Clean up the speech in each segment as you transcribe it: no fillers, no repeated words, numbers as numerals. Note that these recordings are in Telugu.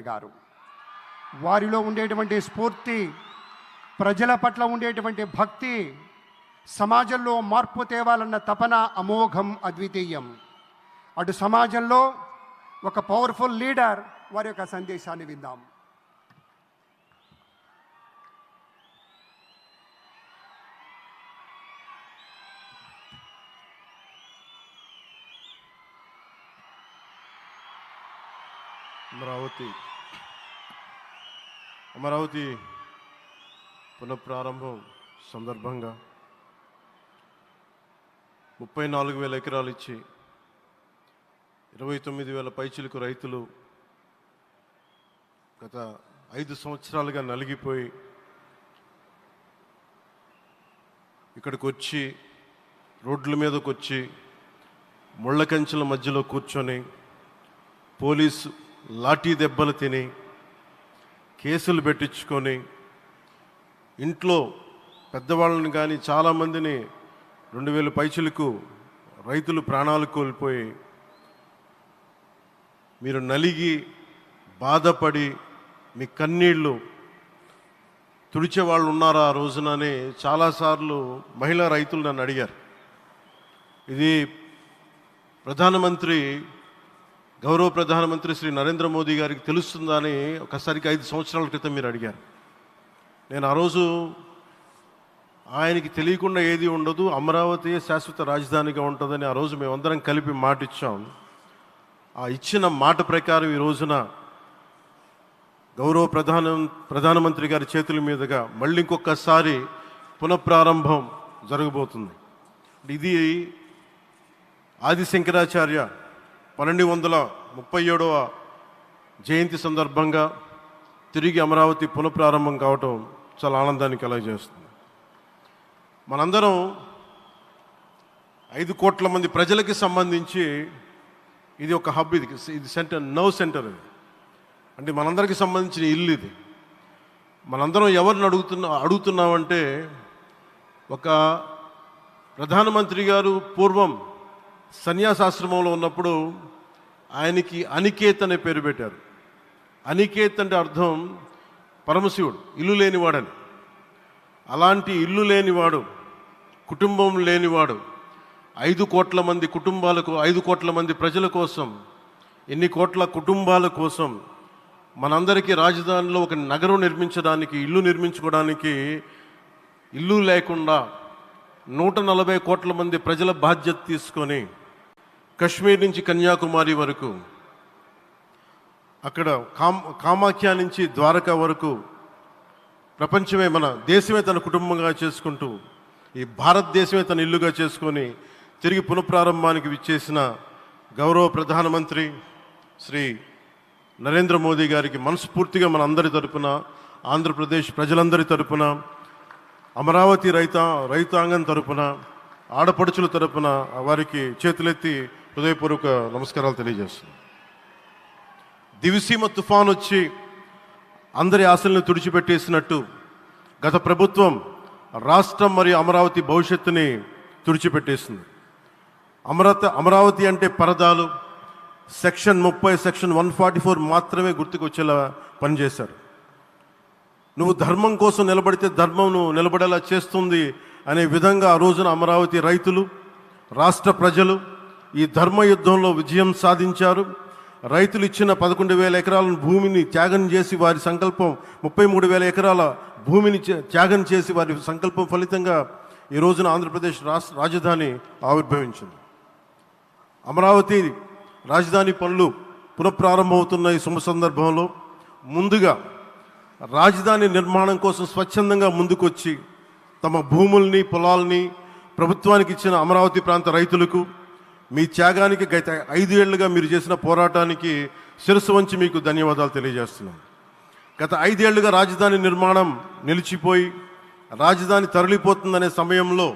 గారు వారిలో ఉండేటువంటి స్ఫూర్తి, ప్రజల పట్ల ఉండేటువంటి భక్తి, సమాజంలో మార్పు తేవాలన్న తపన అమోఘం, అద్వితీయం. అటు సమాజంలో ఒక పవర్ఫుల్ లీడర్ వారి యొక్క సందేశాన్ని విందాం. అమరావతి పునఃప్రారంభం సందర్భంగా 34,000 ఎకరాలు ఇచ్చి 29,000 పైచిలకు రైతులు గత 5 సంవత్సరాలుగా నలిగిపోయి ఇక్కడికి వచ్చి రోడ్ల మీదకి వచ్చి ముళ్ళ కంచెల మధ్యలో కూర్చొని పోలీసు లాఠీ దెబ్బలు తిని కేసులు పెట్టించుకొని ఇంట్లో పెద్దవాళ్ళని కానీ చాలామందిని 2,000 పైచులకు రైతులు ప్రాణాలు కోల్పోయి మీరు నలిగి బాధపడి మీ కన్నీళ్ళు తుడిచే వాళ్ళు ఉన్నారా ఆ రోజునని చాలాసార్లు మహిళా రైతులు నన్ను అడిగారు. ఇది గౌరవ ప్రధానమంత్రి శ్రీ నరేంద్ర మోదీ గారికి తెలుస్తుందా అని ఒకసారికి 5 సంవత్సరాల క్రితం మీరు అడిగారు. నేను ఆ రోజు ఆయనకి తెలియకుండా ఏది ఉండదు, అమరావతి శాశ్వత రాజధానిగా ఉంటుందని ఆ రోజు మేమందరం కలిపి మాట ఇచ్చాం. ఆ ఇచ్చిన మాట ప్రకారం ఈ రోజున గౌరవ ప్రధానమంత్రి గారి చేతుల మీదుగా మళ్ళీ ఇంకొకసారి పునఃప్రారంభం జరగబోతుంది. ఇది ఆది శంకరాచార్య 1237వ జయంతి సందర్భంగా తిరిగి అమరావతి పునఃప్రారంభం కావటం చాలా ఆనందాన్ని కలగజేస్తుంది. మనందరం 5 కోట్ల మంది ప్రజలకి సంబంధించి ఇది ఒక హబ్, ఇది సెంటర్, సెంటర్ ఇది. అంటే మనందరికీ సంబంధించిన ఇల్లు ఇది. మనందరం ఎవరిని అడుగుతున్నామంటే ఒక ప్రధానమంత్రి గారు పూర్వం సన్యాసాశ్రమంలో ఉన్నప్పుడు ఆయనకి అనికేత్ అనే పేరు పెట్టారు. అనికేత్ అంటే అర్థం పరమశివుడు, ఇల్లు లేనివాడని. అలాంటి ఇల్లు లేనివాడు, కుటుంబం లేనివాడు 5 కోట్ల మంది కుటుంబాలకు, 5 కోట్ల మంది ప్రజల కోసం, ఎన్ని కోట్ల కుటుంబాల కోసం మనందరికీ రాజధానిలో ఒక నగరం నిర్మించడానికి, ఇల్లు నిర్మించుకోవడానికి ఇల్లు లేకుండా 140 కోట్ల మంది ప్రజల బాధ్యత తీసుకొని కశ్మీర్ నుంచి కన్యాకుమారి వరకు, అక్కడ కామాఖ్య నుంచి ద్వారకా వరకు ప్రపంచమే, మన దేశమే తన కుటుంబంగా చేసుకుంటూ ఈ భారతదేశమే తన ఇల్లుగా చేసుకొని తిరిగి పునఃప్రారంభానికి విచ్చేసిన గౌరవ ప్రధానమంత్రి శ్రీ నరేంద్ర మోదీ గారికి మనస్ఫూర్తిగా మన అందరి తరపున, ఆంధ్రప్రదేశ్ ప్రజలందరి తరపున, అమరావతి రైతాంగం తరపున, ఆడపడుచుల తరపున వారికి చేతులెత్తి హృదయపూర్వక నమస్కారాలు తెలియజేస్తున్నాను. దివిసీమ తుఫాన్ వచ్చి అందరి ఆశలను తుడిచిపెట్టేసినట్టు గత ప్రభుత్వం రాష్ట్రం మరియు అమరావతి భవిష్యత్తుని తుడిచిపెట్టేసింది. అమరావతి అంటే పరదాలు, సెక్షన్ 30, సెక్షన్ 144 మాత్రమే గుర్తుకొచ్చేలా పనిచేశారు. నువ్వు ధర్మం కోసం నిలబడితే ధర్మం నువ్వు నిలబడేలా చేస్తుంది అనే విధంగా ఆ రోజున అమరావతి రైతులు, రాష్ట్ర ప్రజలు ఈ ధర్మ యుద్ధంలో విజయం సాధించారు. రైతులు ఇచ్చిన 11,000 ఎకరాల భూమిని త్యాగం చేసి వారి సంకల్పం, 33,000 ఎకరాల భూమిని త్యాగం చేసి వారి సంకల్పం ఫలితంగా ఈ రోజున ఆంధ్రప్రదేశ్ రాజధాని ఆవిర్భవించింది. అమరావతి రాజధాని పనులు పునఃప్రారంభమవుతున్న ఈ శుభ సందర్భంలో ముందుగా రాజధాని నిర్మాణం కోసం స్వచ్ఛందంగా ముందుకొచ్చి తమ భూముల్ని, పొలాల్ని ప్రభుత్వానికి ఇచ్చిన అమరావతి ప్రాంత రైతులకు, మీ త్యాగానికి గత 5 ఏళ్లుగా మీరు చేసిన పోరాటానికి శిరస్సు వంచి మీకు ధన్యవాదాలు తెలియజేస్తున్నాను. గత 5 ఏళ్లుగా రాజధాని నిర్మాణం నిలిచిపోయి రాజధాని తరలిపోతుందనే సమయంలో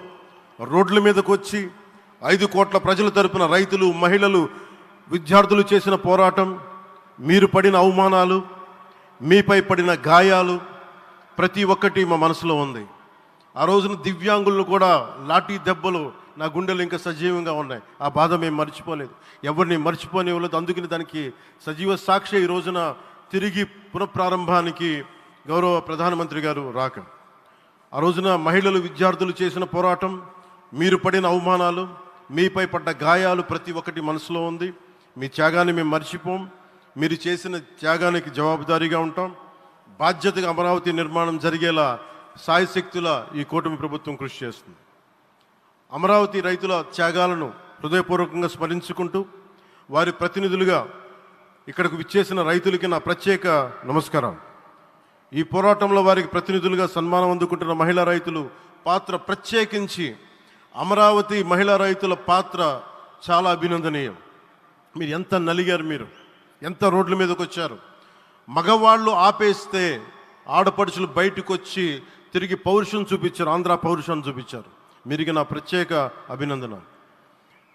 రోడ్ల మీదకు వచ్చి 5 కోట్ల ప్రజల తరపున రైతులు, మహిళలు, విద్యార్థులు చేసిన పోరాటం, మీరు పడిన అవమానాలు, మీపై పడిన గాయాలు ప్రతి ఒక్కటి మా మనసులో ఉంది. ఆ రోజున దివ్యాంగులను కూడా లాఠీ దెబ్బలు నా గుండెలు ఇంకా సజీవంగా ఉన్నాయి. ఆ బాధ మేము మర్చిపోలేదు, ఎవరిని మర్చిపోనివ్వలేదు. అందుకని దానికి సజీవ సాక్షి ఈ రోజున తిరిగి పునఃప్రారంభానికి గౌరవ ప్రధానమంత్రి గారు రాక, ఆ రోజున మహిళలు విద్యార్థులు చేసిన పోరాటం, మీరు పడిన అవమానాలు, మీపై పడ్డ గాయాలు ప్రతి ఒక్కటి మనసులో ఉంది. మీ త్యాగాన్ని మేము మర్చిపోం. మీరు చేసిన త్యాగానికి జవాబుదారీగా ఉంటాం. బాధ్యతగా అమరావతి నిర్మాణం జరిగేలా సాయశక్తుల ఈ కూటమి ప్రభుత్వం కృషి చేస్తుంది. అమరావతి రైతుల త్యాగాలను హృదయపూర్వకంగా స్మరించుకుంటూ వారి ప్రతినిధులుగా ఇక్కడకు విచ్చేసిన రైతులకి నా ప్రత్యేక నమస్కారం. ఈ పోరాటంలో వారికి ప్రతినిధులుగా సన్మానం అందుకుంటున్న మహిళా రైతులు పాత్ర, ప్రత్యేకించి అమరావతి మహిళా రైతుల పాత్ర చాలా అభినందనీయం. మీరు ఎంత నలిగారు, మీరు ఎంత రోడ్ల మీదకి వచ్చారు. మగవాళ్ళు ఆపేస్తే ఆడపడుచులు బయటకు వచ్చి తిరిగి పౌరుషం చూపించారు, ఆంధ్ర పౌరుషాన్ని చూపించారు. మీరికి నా ప్రత్యేక అభినందన.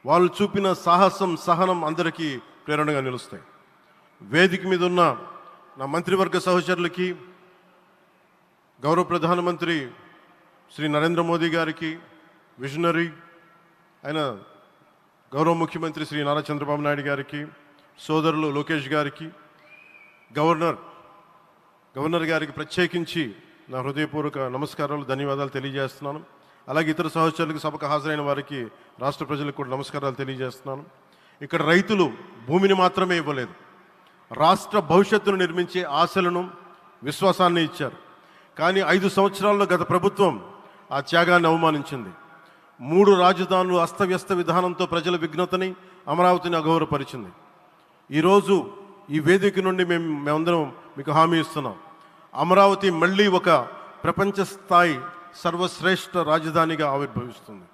వాళ్ళు చూపిన సాహసం, సహనం అందరికీ ప్రేరణగా నిలుస్తాయి. వేదిక మీద ఉన్న నా మంత్రివర్గ సహచరులకి, గౌరవ ప్రధానమంత్రి శ్రీ నరేంద్ర మోదీ గారికి, విజనరీ అయిన గౌరవ ముఖ్యమంత్రి శ్రీ నారా చంద్రబాబు నాయుడు గారికి, సోదరులు లోకేష్ గారికి, గవర్నర్ గారికి ప్రత్యేకించి నా హృదయపూర్వక నమస్కారాలు, ధన్యవాదాలు తెలియజేస్తున్నాను. అలాగే ఇతర సహచరులకు, సభకు హాజరైన వారికి, రాష్ట్ర ప్రజలకు కూడా నమస్కారాలు తెలియజేస్తున్నాను. ఇక్కడ రైతులు భూమిని మాత్రమే ఇవ్వలేదు, రాష్ట్ర భవిష్యత్తును నిర్మించే ఆశలను, విశ్వాసాన్ని ఇచ్చారు. కానీ 5 సంవత్సరాల్లో గత ప్రభుత్వం ఆ త్యాగాన్ని అవమానించింది. 3 రాజధానులు, అస్తవ్యస్త విధానంతో ప్రజల విఘ్నతని, అమరావతిని అగౌరవపరిచింది. ఈరోజు ఈ వేదిక నుండి మేమందరం మీకు హామీ ఇస్తున్నాం. అమరావతి మళ్ళీ ఒక ప్రపంచ స్థాయి సర్వశ్రేష్ఠ రాజధానిగా ఆవిర్భవిస్తుంది.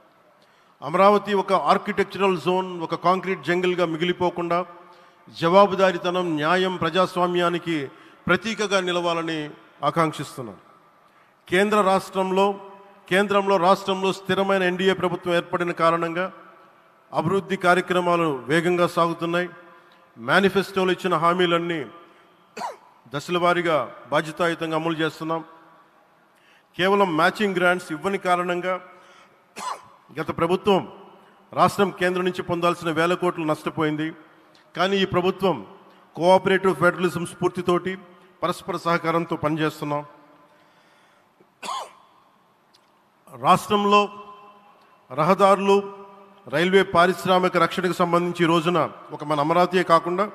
అమరావతి ఒక ఆర్కిటెక్చరల్ జోన్, ఒక కాంక్రీట్ జంగిల్గా మిగిలిపోకుండా జవాబుదారీతనం, న్యాయం, ప్రజాస్వామ్యానికి ప్రతీకగా నిలవాలని ఆకాంక్షిస్తున్నాం. కేంద్రంలో రాష్ట్రంలో స్థిరమైన ఎన్డీఏ ప్రభుత్వం ఏర్పడిన కారణంగా అభివృద్ధి కార్యక్రమాలు వేగంగా సాగుతున్నాయి. మేనిఫెస్టోలో ఇచ్చిన హామీలన్నీ దశల వారీగా బాధ్యతాయుతంగా అమలు చేస్తున్నాం. కేవలం మ్యాచింగ్ గ్రాంట్స్ ఇవ్వని కారణంగా గత ప్రభుత్వం రాష్ట్రం కేంద్రం నుంచి పొందాల్సిన 1000 కోట్లు నష్టపోయింది. కానీ ఈ ప్రభుత్వం కోఆపరేటివ్ ఫెడరలిజం స్ఫూర్తితోటి, పరస్పర సహకారంతో పనిచేస్తున్నాం. రాష్ట్రంలో రహదారులు, రైల్వే, పారిశ్రామిక రక్షణకు సంబంధించి ఈ రోజున మన అమరావతియే కాకుండా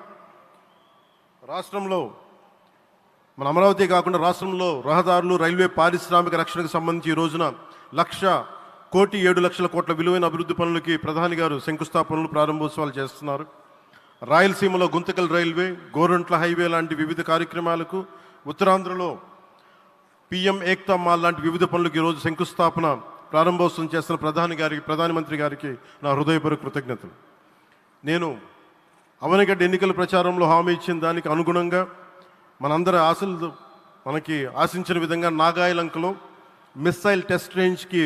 రాష్ట్రంలో రహదారులు, రైల్వే, పారిశ్రామిక రక్షణకు సంబంధించి ఈ రోజున 1,07,00,000 కోట్ల విలువైన అభివృద్ధి పనులకి ప్రధాని గారు శంకుస్థాపనలు, ప్రారంభోత్సవాలు చేస్తున్నారు. రాయలసీమలో గుంతకల్ రైల్వే, గోరంట్ల హైవే లాంటి వివిధ కార్యక్రమాలకు, ఉత్తరాంధ్రలో పిఎం ఏక్తా మాల్ లాంటి వివిధ పనులకు ఈరోజు శంకుస్థాపన, ప్రారంభోత్సవం చేస్తున్న ప్రధానమంత్రి గారికి నా హృదయపూర్వక కృతజ్ఞతలు. నేను అవనిగడ్డ ఎన్నికల ప్రచారంలో హామీ ఇచ్చిన దానికి అనుగుణంగా మనందరి ఆశలు మనకి ఆశించిన విధంగా నాగాయలంకలో మిస్సైల్ టెస్ట్ రేంజ్కి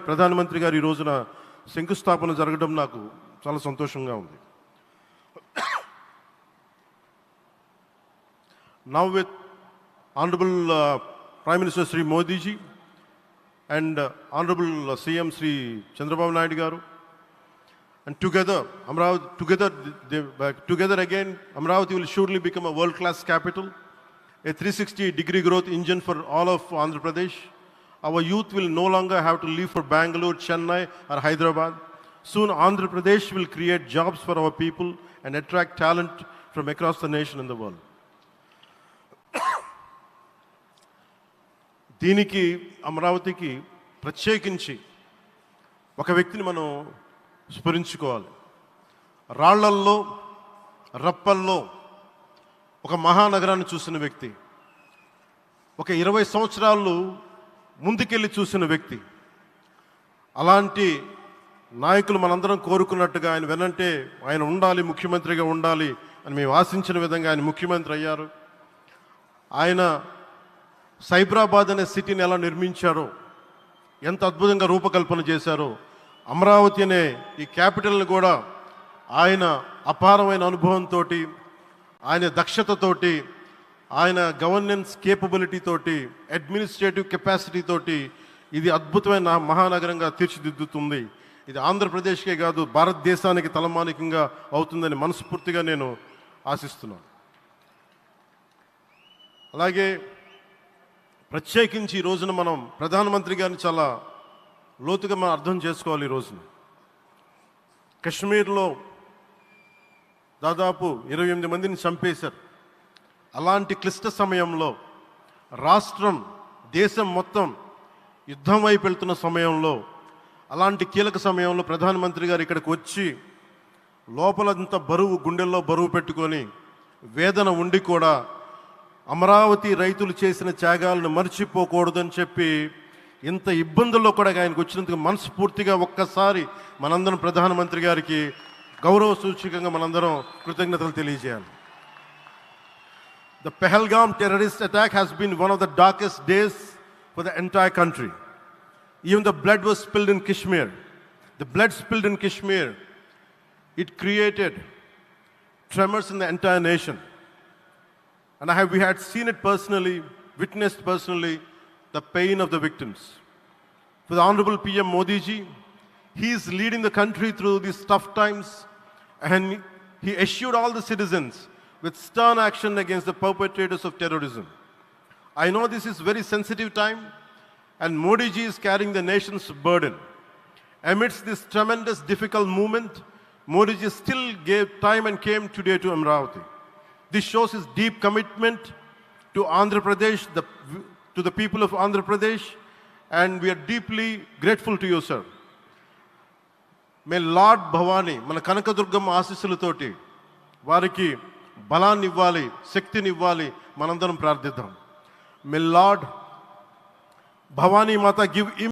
ప్రధానమంత్రి గారు ఈ రోజున శంకుస్థాపన జరగడం నాకు చాలా సంతోషంగా ఉంది. Now with Honorable Prime Minister Sri Modi ji and Honorable CM Sri Chandrababu Naidu garu, and together again Amravati will surely become a world-class capital, a 360-degree growth engine for all of Andhra Pradesh. Our youth will no longer have to leave for Bangalore, Chennai or Hyderabad. Soon Andhra Pradesh will create jobs for our people and attract talent from across the nation and the world. దీనికి అమరావతికి ప్రత్యేకించి ఒక వ్యక్తిని మనం స్మరించుకోవాలి. రాళ్లల్లో, రప్పల్లో ఒక మహానగరాన్ని చూసిన వ్యక్తి, ఒక 20 సంవత్సరాలు ముందుకెళ్ళి చూసిన వ్యక్తి. అలాంటి నాయకులు మనందరం కోరుకున్నట్టుగా ఆయన వెనంటే ఆయన ఉండాలి, ముఖ్యమంత్రిగా ఉండాలి అని మేము ఆశించిన విధంగా ఆయన ముఖ్యమంత్రి అయ్యారు. ఆయన సైబరాబాద్ అనే సిటీని ఎలా నిర్మించారో, ఎంత అద్భుతంగా రూపకల్పన చేశారో, అమరావతి అనే ఈ క్యాపిటల్ని కూడా ఆయన అపారమైన అనుభవంతో, ఆయన దక్షతతోటి, ఆయన గవర్నెన్స్ కేపబిలిటీ తోటి, అడ్మినిస్ట్రేటివ్ కెపాసిటీ తోటి ఇది అద్భుతమైన మహానగరంగా తీర్చిదిద్దుతుంది. ఇది ఆంధ్రప్రదేశ్కే కాదు, భారతదేశానికి తలమానికంగా అవుతుందని మనస్ఫూర్తిగా నేను ఆశిస్తున్నాను. అలాగే ప్రత్యేకించి ఈ రోజున మనం ప్రధానమంత్రి గారిని చాలా లోతుగా మనం అర్థం చేసుకోవాలి. ఈ రోజున కశ్మీర్లో దాదాపు 28 మందిని చంపేశారు. అలాంటి క్లిష్ట సమయంలో రాష్ట్రం, దేశం మొత్తం యుద్ధం వైపు వెళ్తున్న సమయంలో, అలాంటి కీలక సమయంలో ప్రధానమంత్రి గారు ఇక్కడికి వచ్చి లోపలంతా బరువు, గుండెల్లో బరువు పెట్టుకొని వేదన ఉండి కూడా అమరావతి రైతులు చేసిన త్యాగాలను మర్చిపోకూడదని చెప్పి ఇంత ఇబ్బందుల్లో కూడా ఆయనకు వచ్చినందుకు మనస్ఫూర్తిగా ఒక్కసారి మనందరం ప్రధానమంత్రి గారికి గౌరవ సూచకంగా మనందరం కృతజ్ఞతలు తెలియజేయాలి. The Pahalgam terrorist attack has been one of the darkest days for the entire country. Even the blood was spilled in Kashmir. The blood spilled in Kashmir, it created tremors in the entire nation. And we had seen it personally, witnessed personally, the pain of the victims. For the Honorable PM Modi ji, he is leading the country through these tough times, and he assured all the citizens with stern action against the perpetrators of terrorism. I know this is very sensitive time, and Modi ji is carrying the nation's burden. Amidst this tremendous difficult moment, Modi ji still gave time and came today to Amravati. This shows his deep commitment to Andhra Pradesh, to the people of Andhra Pradesh, and we are deeply grateful to you, sir. May Lord Bhavani, మన కనకదుర్గమ్మ ఆశీస్సులతోటి వారికి బలాన్ని ఇవ్వాలి, శక్తిని ఇవ్వాలి, మనందరం ప్రార్థిద్దాం. May Lord Bhavani Mata give